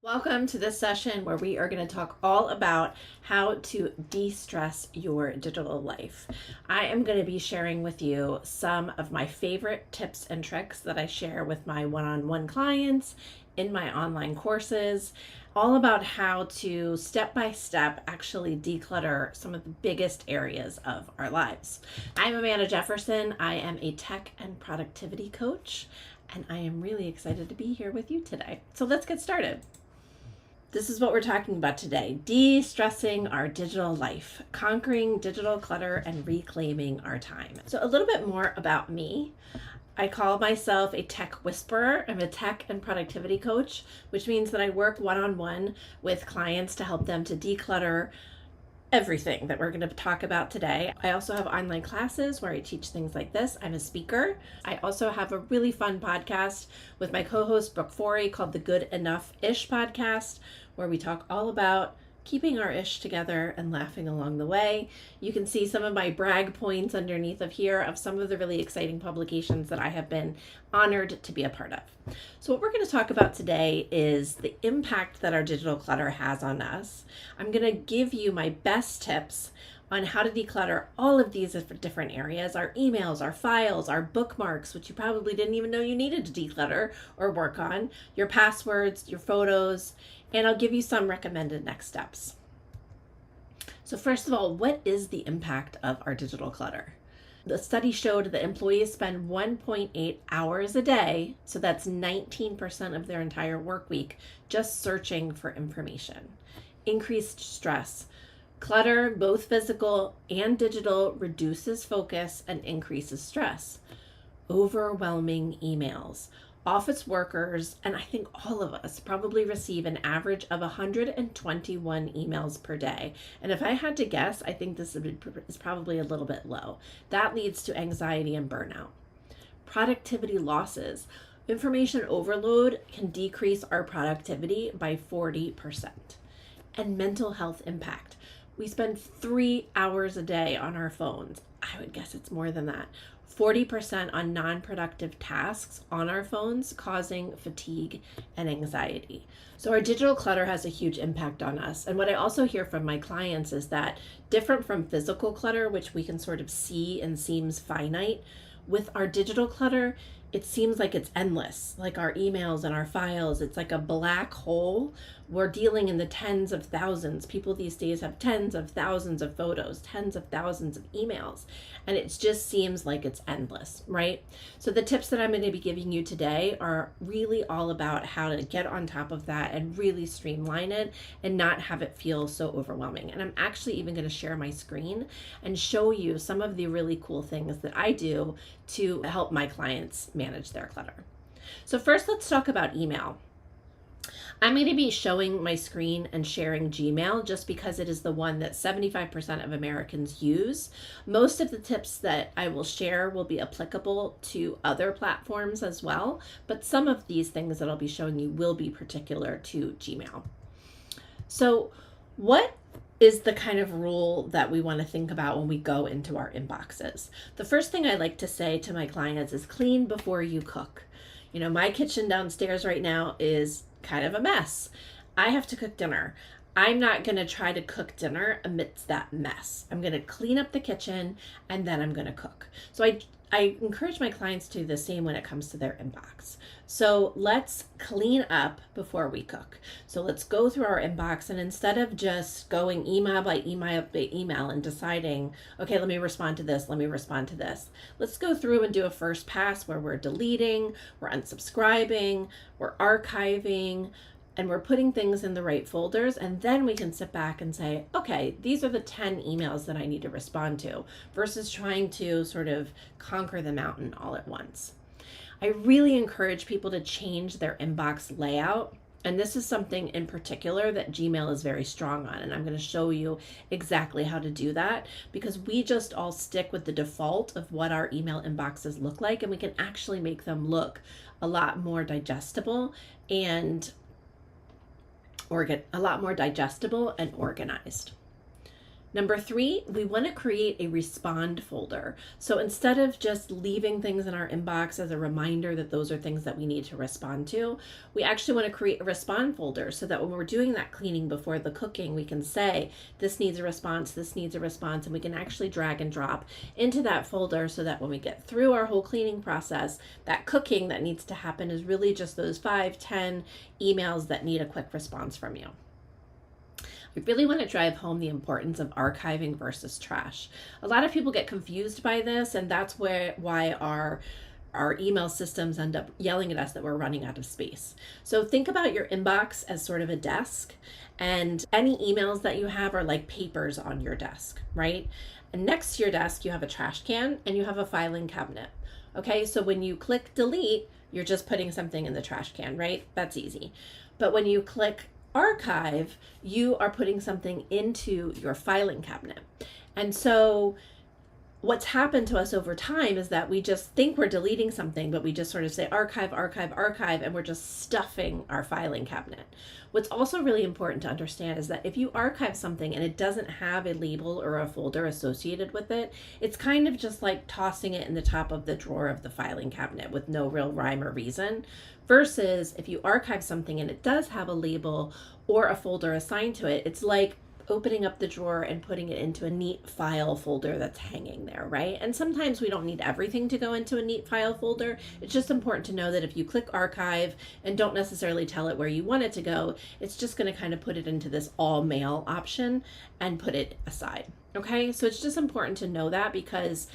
Welcome to this session where we are going to talk all about how to de-stress your digital life. I am going to be sharing with you some of my favorite tips and tricks that I share with my one-on-one clients in my online courses, all about how to step-by-step actually declutter some of the biggest areas of our lives. I'm Amanda Jefferson. I am a tech and productivity coach, and I am really excited to be here with you today. So let's get started. This is what we're talking about today: de-stressing our digital life, conquering digital clutter, and reclaiming our time. So a little bit more about me. I call myself a tech whisperer. I'm a tech and productivity coach, which means that I work one-on-one with clients to help them to declutter everything that we're going to talk about today. I also have online classes where I teach things like this. I'm a speaker. I also have a really fun podcast with my co-host Brooke Forey called the Good Enough-ish podcast, where we talk all about keeping our ish together and laughing along the way. You can see some of my brag points underneath of here of some of the really exciting publications that I have been honored to be a part of. So what we're going to talk about today is the impact that our digital clutter has on us. I'm going to give you my best tips on how to declutter all of these different areas: our emails, our files, our bookmarks, which you probably didn't even know you needed to declutter or work on, your passwords, your photos, and I'll give you some recommended next steps. So first of all, what is the impact of our digital clutter? The study showed that employees spend 1.8 hours a day, so that's 19% of their entire work week, just searching for information. Increased stress. Clutter, both physical and digital, reduces focus and increases stress. Overwhelming emails. Office workers, and I think all of us, probably receive an average of 121 emails per day. And if I had to guess, I think this is probably a little bit low. That leads to anxiety and burnout. Productivity losses. Information overload can decrease our productivity by 40%. And mental health impact. We spend 3 hours a day on our phones. I would guess it's more than that. 40% on non-productive tasks on our phones, causing fatigue and anxiety. So our digital clutter has a huge impact on us. And what I also hear from my clients is that, different from physical clutter, which we can sort of see and seems finite, with our digital clutter, it seems like it's endless. Like our emails and our files, it's like a black hole. We're dealing in the tens of thousands. People these days have tens of thousands of photos, tens of thousands of emails, and it just seems like it's endless, right? So the tips that I'm going to be giving you today are really all about how to get on top of that and really streamline it and not have it feel so overwhelming. And I'm actually even going to share my screen and show you some of the really cool things that I do to help my clients manage their clutter. So first, let's talk about email. I'm going to be showing my screen and sharing Gmail just because it is the one that 75% of Americans use. Most of the tips that I will share will be applicable to other platforms as well, but some of these things that I'll be showing you will be particular to Gmail. So what is the kind of rule that we want to think about when we go into our inboxes? The first thing I like to say to my clients is clean before you cook. You know, my kitchen downstairs right now is kind of a mess. I have to cook dinner. I'm not going to try to cook dinner amidst that mess. I'm going to clean up the kitchen and then I'm going to cook. So I encourage my clients to do the same when it comes to their inbox. So let's clean up before we cook. So let's go through our inbox, and instead of just going email by email by email and deciding, okay, let me respond to this, let me respond to this, let's go through and do a first pass where we're deleting, we're unsubscribing, we're archiving, and we're putting things in the right folders, and then we can sit back and say, okay, these are the 10 emails that I need to respond to, versus trying to sort of conquer the mountain all at once. I really encourage people to change their inbox layout, and this is something in particular that Gmail is very strong on, and I'm going to show you exactly how to do that, because we just all stick with the default of what our email inboxes look like, and we can actually make them look a lot more digestible and organized. Number 3, we want to create a respond folder. So instead of just leaving things in our inbox as a reminder that those are things that we need to respond to, we actually want to create a respond folder so that when we're doing that cleaning before the cooking, we can say, this needs a response, this needs a response, and we can actually drag and drop into that folder so that when we get through our whole cleaning process, that cooking that needs to happen is really just those 5, 10 emails that need a quick response from you. We really want to drive home the importance of archiving versus trash. A lot of people get confused by this, and that's why our email systems end up yelling at us that we're running out of space. So think about your inbox as sort of a desk, and any emails that you have are like papers on your desk, right? And next to your desk, you have a trash can and you have a filing cabinet. Okay, so when you click delete, you're just putting something in the trash can, right? That's easy. But when you click archive, you are putting something into your filing cabinet. And so what's happened to us over time is that we just think we're deleting something, but we just sort of say archive, archive, archive, and we're just stuffing our filing cabinet. What's also really important to understand is that if you archive something and it doesn't have a label or a folder associated with it, it's kind of just like tossing it in the top of the drawer of the filing cabinet with no real rhyme or reason. Versus if you archive something and it does have a label or a folder assigned to it, it's like opening up the drawer and putting it into a neat file folder that's hanging there, right? And sometimes we don't need everything to go into a neat file folder. It's just important to know that if you click archive and don't necessarily tell it where you want it to go, it's just going to kind of put it into this all mail option and put it aside. Okay, so it's just important to know that, because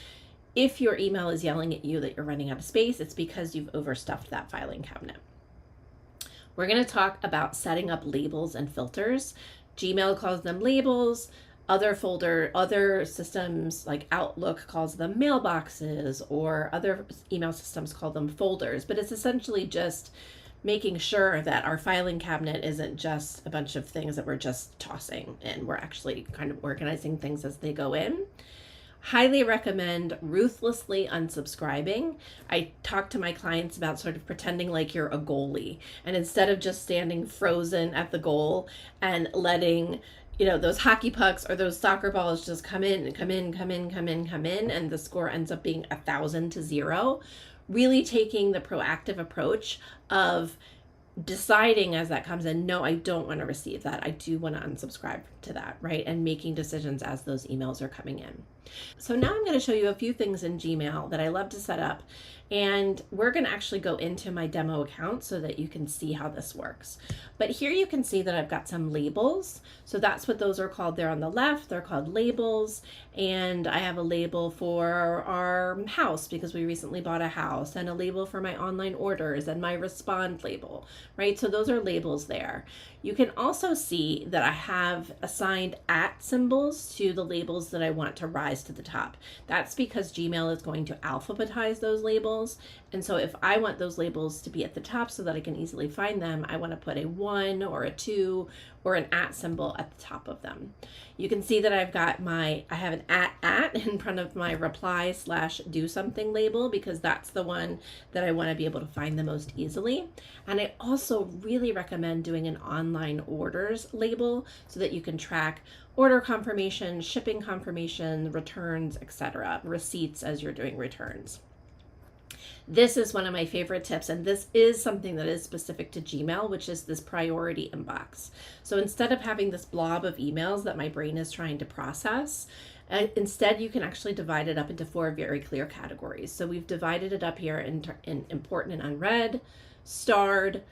if your email is yelling at you that you're running out of space, it's because you've overstuffed that filing cabinet. We're going to talk about setting up labels and filters. Gmail calls them labels. Other systems like Outlook calls them mailboxes, or other email systems call them folders. But it's essentially just making sure that our filing cabinet isn't just a bunch of things that we're just tossing in. We're actually kind of organizing things as they go in. Highly recommend ruthlessly unsubscribing. I talk to my clients about sort of pretending like you're a goalie, and instead of just standing frozen at the goal and letting, those hockey pucks or those soccer balls just come in, and the score ends up being 1,000-0, really taking the proactive approach of deciding as that comes in, no, I don't want to receive that. I do want to unsubscribe to that, right? And making decisions as those emails are coming in. So now I'm going to show you a few things in Gmail that I love to set up. And we're going to actually go into my demo account so that you can see how this works. But here you can see that I've got some labels. So that's what those are called there on the left. They're called labels. And I have a label for our house because we recently bought a house, and a label for my online orders, and my respond label, right? So those are labels there. You can also see that I have assigned @ symbols to the labels that I want to rise to the top. That's because Gmail is going to alphabetize those labels. And so if I want those labels to be at the top so that I can easily find them, I want to put a 1 or a 2 or an @ symbol at the top of them. You can see that I have an @ in front of my reply/do something label, because that's the one that I want to be able to find the most easily. And I also really recommend doing an online orders label so that you can track order confirmation, shipping confirmation, returns, etc., receipts as you're doing returns. This is one of my favorite tips, and this is something that is specific to Gmail, which is this priority inbox. So instead of having this blob of emails that my brain is trying to process, instead you can actually divide it up into 4 very clear categories. So we've divided it up here in important and unread, starred,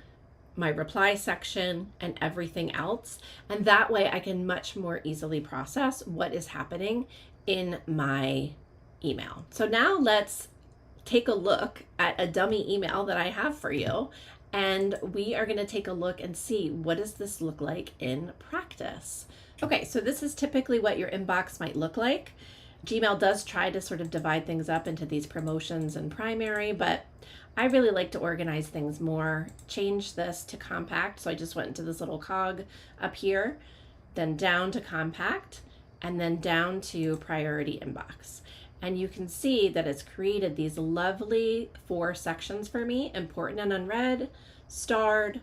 my reply section, and everything else. And that way I can much more easily process what is happening in my email. So now let's take a look at a dummy email that I have for you, and we are going to take a look and see, what does this look like in practice? Okay, so this is typically what your inbox might look like. Gmail does try to sort of divide things up into these promotions and primary, but I really like to organize things more. Change this to compact, so I just went into this little cog up here, then down to compact, and then down to priority inbox. And you can see that it's created these lovely 4 sections for me: important and unread, starred,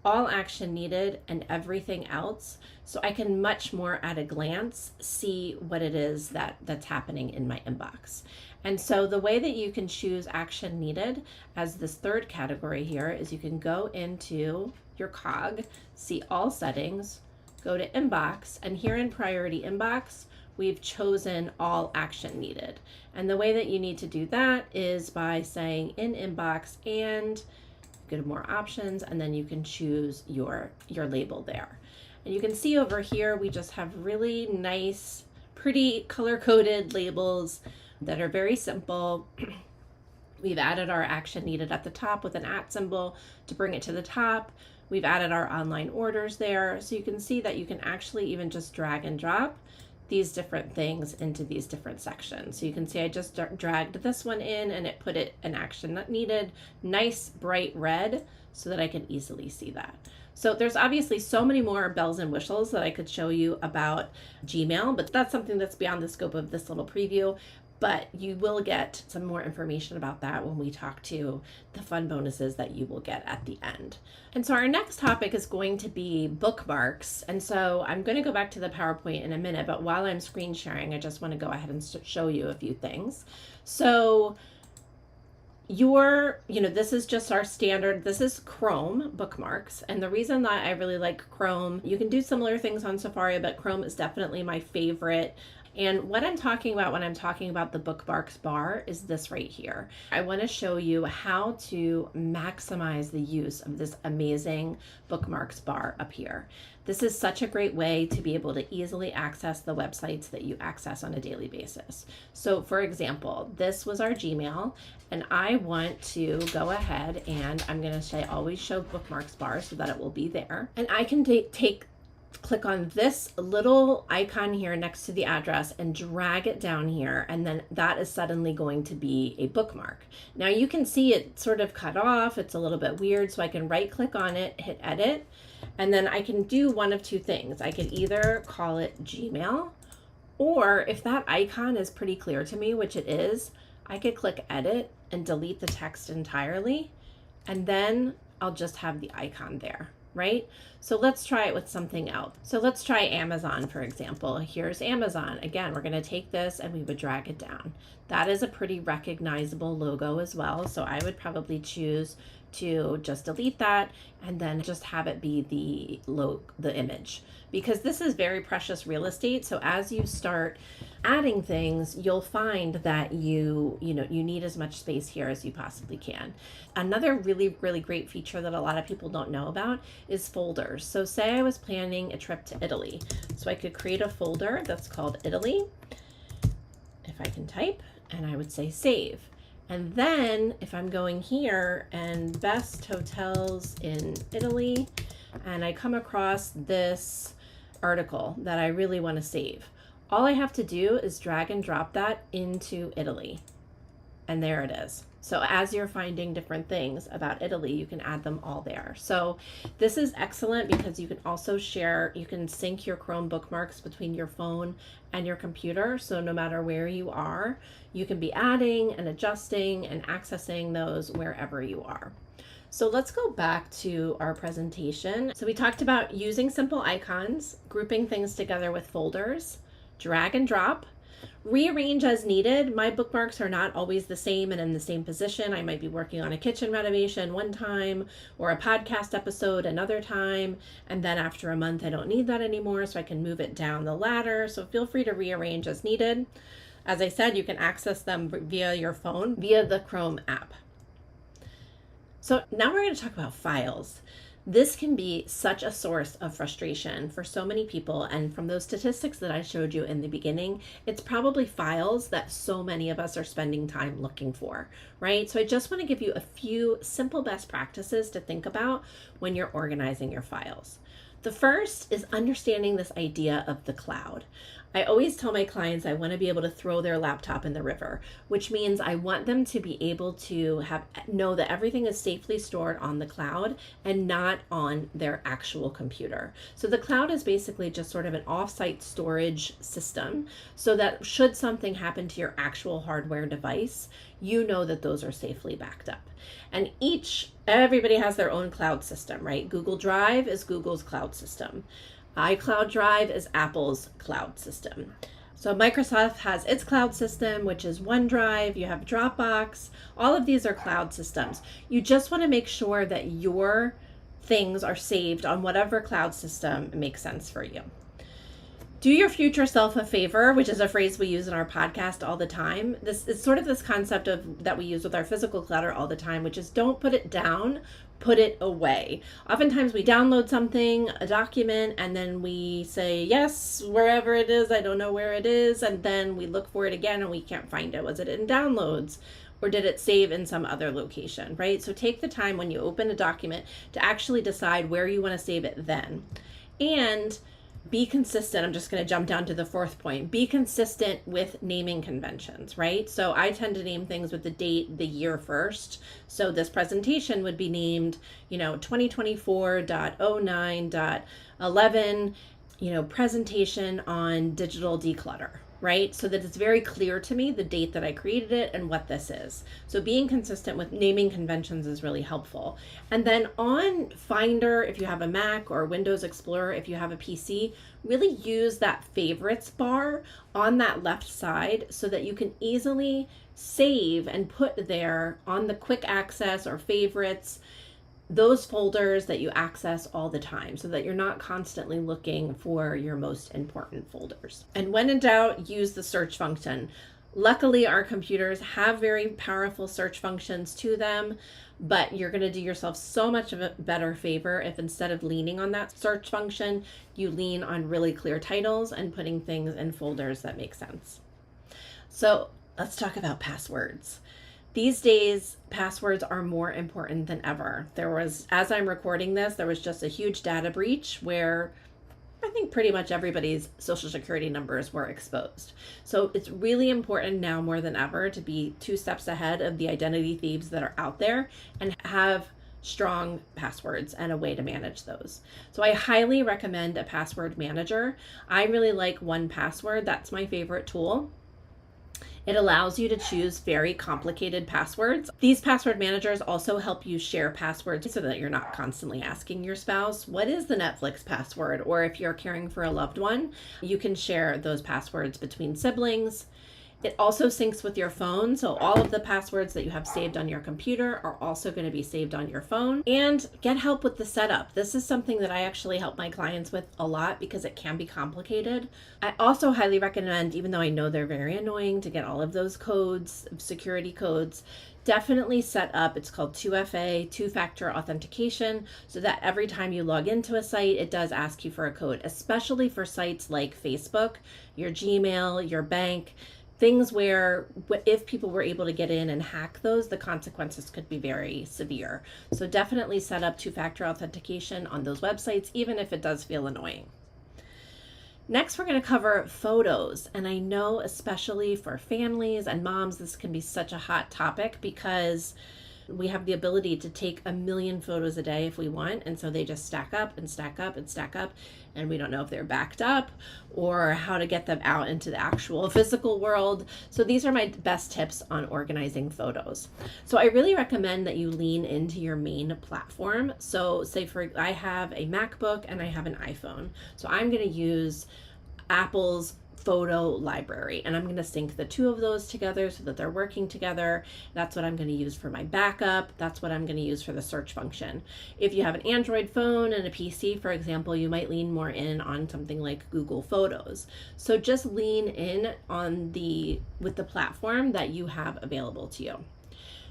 all action needed and everything else, so I can much more at a glance see what it is that's happening in my inbox. And so the way that you can choose action needed as this third category here is you can go into your cog, see all settings, go to inbox, and here in priority inbox, we've chosen all action needed. And the way that you need to do that is by saying in inbox and go to more options, and then you can choose your label there. And you can see over here, we just have really nice, pretty color-coded labels that are very simple. We've added our action needed at the top with an @ symbol to bring it to the top. We've added our online orders there. So you can see that you can actually even just drag and drop these different things into these different sections. So you can see I just dragged this one in and it put it an action that needed, nice bright red, so that I can easily see that. So there's obviously so many more bells and whistles that I could show you about Gmail, but that's something that's beyond the scope of this little preview. But you will get some more information about that when we talk to the fun bonuses that you will get at the end. And so our next topic is going to be bookmarks. And so I'm going to go back to the PowerPoint in a minute, but while I'm screen sharing, I just want to go ahead and show you a few things. So this is just our standard, this is Chrome bookmarks. And the reason that I really like Chrome, you can do similar things on Safari, but Chrome is definitely my favorite. And what I'm talking about when I'm talking about the bookmarks bar is this right here. I want to show you how to maximize the use of this amazing bookmarks bar up here. This is such a great way to be able to easily access the websites that you access on a daily basis. So for example, this was our Gmail, and I want to go ahead and I'm going to say always show bookmarks bar so that it will be there. And I can click on this little icon here next to the address and drag it down here, and then that is suddenly going to be a bookmark. Now you can see it sort of cut off, it's a little bit weird, so I can right click on it, hit edit, and then I can do one of two things. I can either call it Gmail, or if that icon is pretty clear to me, which it is, I could click edit and delete the text entirely, and then I'll just have the icon there. Right? So let's try it with something else. So let's try Amazon, for example. Here's Amazon. Again, we're going to take this and we would drag it down. That is a pretty recognizable logo as well. So I would probably choose to just delete that and then just have it be the image, because this is very precious real estate. So as you start adding things, you'll find that you need as much space here as you possibly can. Another really, really great feature that a lot of people don't know about is folders. So say I was planning a trip to Italy. So I could create a folder that's called Italy, if I can type, and I would say save. And then if I'm going here and best hotels in Italy, and I come across this article that I really want to save, all I have to do is drag and drop that into Italy. And there it is. So as you're finding different things about Italy, you can add them all there. So this is excellent because you can also you can sync your Chrome bookmarks between your phone and your computer. So no matter where you are, you can be adding and adjusting and accessing those wherever you are. So let's go back to our presentation. So we talked about using simple icons, grouping things together with folders, drag and drop, rearrange as needed. My bookmarks are not always the same and in the same position. I might be working on a kitchen renovation one time or a podcast episode another time, and then after a month I don't need that anymore, so I can move it down the ladder. So feel free to rearrange as needed. As I said, you can access them via your phone, via the Chrome app. So now we're going to talk about files. This can be such a source of frustration for so many people, and from those statistics that I showed you in the beginning, it's probably files that so many of us are spending time looking for, right? So I just want to give you a few simple best practices to think about when you're organizing your files. The first is understanding this idea of the cloud. I always tell my clients I want to be able to throw their laptop in the river, which means I want them to be able to know that everything is safely stored on the cloud and not on their actual computer. So the cloud is basically just sort of an off-site storage system, so that should something happen to your actual hardware device, you know that those are safely backed up. And everybody has their own cloud system, right? Google Drive is Google's cloud system. iCloud Drive is Apple's cloud system. So Microsoft has its cloud system, which is OneDrive. You have Dropbox. All of these are cloud systems. You just want to make sure that your things are saved on whatever cloud system makes sense for you. Do your future self a favor, which is a phrase we use in our podcast all the time. This is sort of this concept that we use with our physical clutter all the time, which is don't put it down, put it away. Oftentimes we download something, a document, and then we say, yes, wherever it is, I don't know where it is. And then we look for it again and we can't find it. Was it in downloads? Or did it save in some other location, right? So take the time when you open a document to actually decide where you want to save it then. And be consistent. I'm just going to jump down to the fourth point. Be consistent with naming conventions, right? So I tend to name things with the date, the year first. So this presentation would be named, 2024.09.11, presentation on digital declutter, right? So that it's very clear to me the date that I created it and what this is. So being consistent with naming conventions is really helpful. And then on Finder, if you have a Mac, or Windows Explorer, if you have a PC, really use that favorites bar on that left side so that you can easily save and put there on the quick access or favorites those folders that you access all the time so that you're not constantly looking for your most important folders. And when in doubt, use the search function. Luckily, our computers have very powerful search functions to them, but you're going to do yourself so much of a better favor if instead of leaning on that search function, you lean on really clear titles and putting things in folders that make sense. So let's talk about passwords. These days, passwords are more important than ever. As I'm recording this, there was just a huge data breach where I think pretty much everybody's social security numbers were exposed. So it's really important now more than ever to be 2 steps ahead of the identity thieves that are out there and have strong passwords and a way to manage those. So I highly recommend a password manager. I really like 1Password. That's my favorite tool. It allows you to choose very complicated passwords. These password managers also help you share passwords so that you're not constantly asking your spouse, what is the Netflix password? Or if you're caring for a loved one, you can share those passwords between siblings. It also syncs with your phone, so all of the passwords that you have saved on your computer are also going to be saved on your phone. And get help with the setup. This is something that I actually help my clients with a lot because it can be complicated. I also highly recommend, even though I know they're very annoying to get all of those codes, security codes, definitely set up, it's called 2FA, two-factor authentication, so that every time you log into a site, it does ask you for a code, especially for sites like Facebook, your Gmail, your bank, things where if people were able to get in and hack those, the consequences could be very severe. So definitely set up two-factor authentication on those websites, even if it does feel annoying. Next, we're going to cover photos. And I know especially for families and moms, this can be such a hot topic because we have the ability to take 1 million photos a day if we want. And so they just stack up and stack up and stack up. And we don't know if they're backed up or how to get them out into the actual physical world. So these are my best tips on organizing photos. So I really recommend that you lean into your main platform. So I have a MacBook and I have an iPhone. So I'm going to use Apple's photo library, and I'm going to sync the 2 of those together so that they're working together. That's what I'm going to use for my backup. That's what I'm going to use for the search function. If you have an Android phone and a PC, for example, you might lean more in on something like Google Photos. So just lean in with the platform that you have available to you.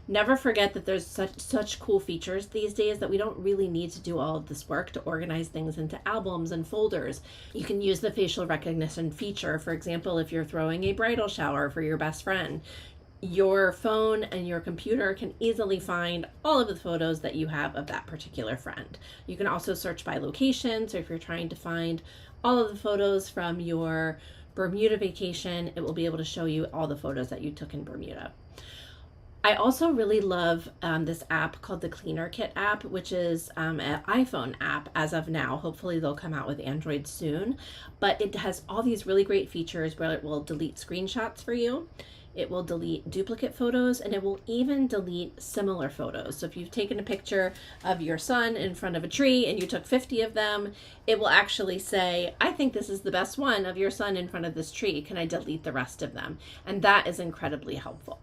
Never forget that there's such cool features these days that we don't really need to do all of this work to organize things into albums and folders. You can use the facial recognition feature. For example, if you're throwing a bridal shower for your best friend, your phone and your computer can easily find all of the photos that you have of that particular friend. You can also search by location. So if you're trying to find all of the photos from your Bermuda vacation, it will be able to show you all the photos that you took in Bermuda. I also really love this app called the Cleaner Kit app, which is an iPhone app as of now. Hopefully they'll come out with Android soon, but it has all these really great features where it will delete screenshots for you. It will delete duplicate photos, and it will even delete similar photos. So if you've taken a picture of your son in front of a tree and you took 50 of them, it will actually say, I think this is the best one of your son in front of this tree. Can I delete the rest of them? And that is incredibly helpful.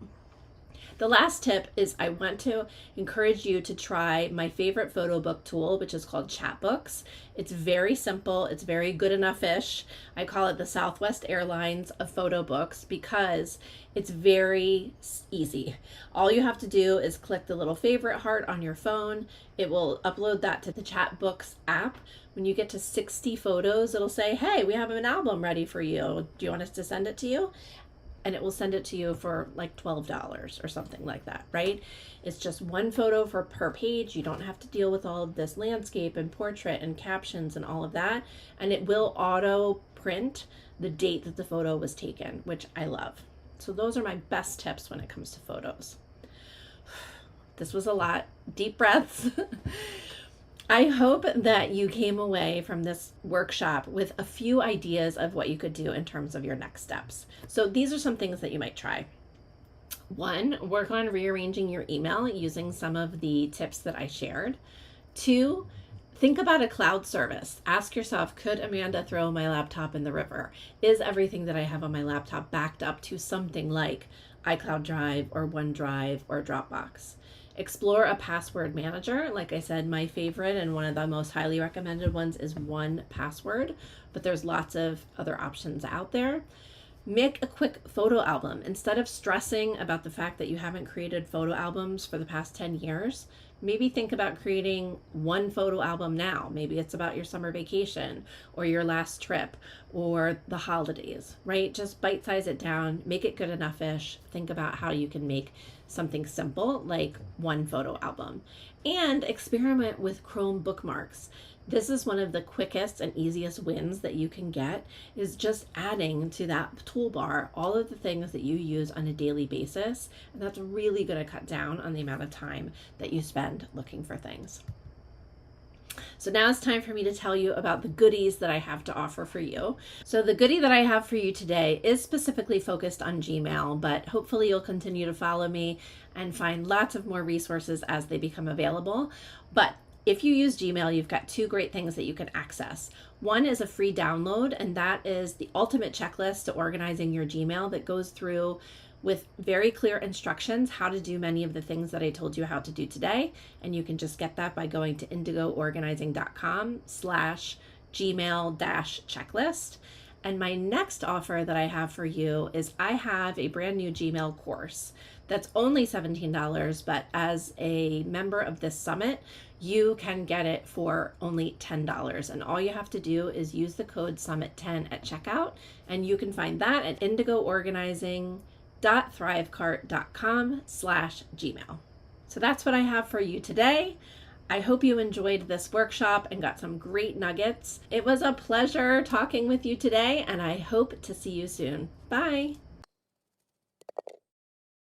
The last tip is I want to encourage you to try my favorite photo book tool, which is called Chatbooks. It's very simple. It's very good enough-ish. I call it the Southwest Airlines of photo books because it's very easy. All you have to do is click the little favorite heart on your phone. It will upload that to the Chatbooks app. When you get to 60 photos, it'll say, hey, we have an album ready for you. Do you want us to send it to you? And it will send it to you for like $12 or something like that, right? It's just one photo per page. You don't have to deal with all of this landscape and portrait and captions and all of that. And it will auto print the date that the photo was taken, which I love. So those are my best tips when it comes to photos. This was a lot. Deep breaths. I hope that you came away from this workshop with a few ideas of what you could do in terms of your next steps. So these are some things that you might try. 1, work on rearranging your email using some of the tips that I shared. 2, think about a cloud service. Ask yourself, could Amanda throw my laptop in the river? Is everything that I have on my laptop backed up to something like iCloud Drive or OneDrive or Dropbox? Explore a password manager. Like I said, my favorite and one of the most highly recommended ones is 1Password, but there's lots of other options out there. Make a quick photo album. Instead of stressing about the fact that you haven't created photo albums for the past 10 years, maybe think about creating one photo album now. Maybe it's about your summer vacation or your last trip or the holidays, right? Just bite-size it down, make it good enough-ish. Think about how you can make something simple like one photo album. And experiment with Chrome bookmarks. This is one of the quickest and easiest wins that you can get, is just adding to that toolbar all of the things that you use on a daily basis. And that's really going to cut down on the amount of time that you spend looking for things. So now it's time for me to tell you about the goodies that I have to offer for you. So the goodie that I have for you today is specifically focused on Gmail, but hopefully you'll continue to follow me and find lots of more resources as they become available. But if you use Gmail, you've got 2 great things that you can access. One is a free download, and that is the ultimate checklist to organizing your Gmail that goes through with very clear instructions how to do many of the things that I told you how to do today. And you can just get that by going to indigoorganizing.com/Gmail-checklist. And my next offer that I have for you is I have a brand new Gmail course that's only $17, but as a member of this summit, you can get it for only $10. And all you have to do is use the code SUMMIT10 at checkout, and you can find that at indigoorganizing.thrivecart.com/Gmail. So that's what I have for you today. I hope you enjoyed this workshop and got some great nuggets. It was a pleasure talking with you today, and I hope to see you soon. Bye.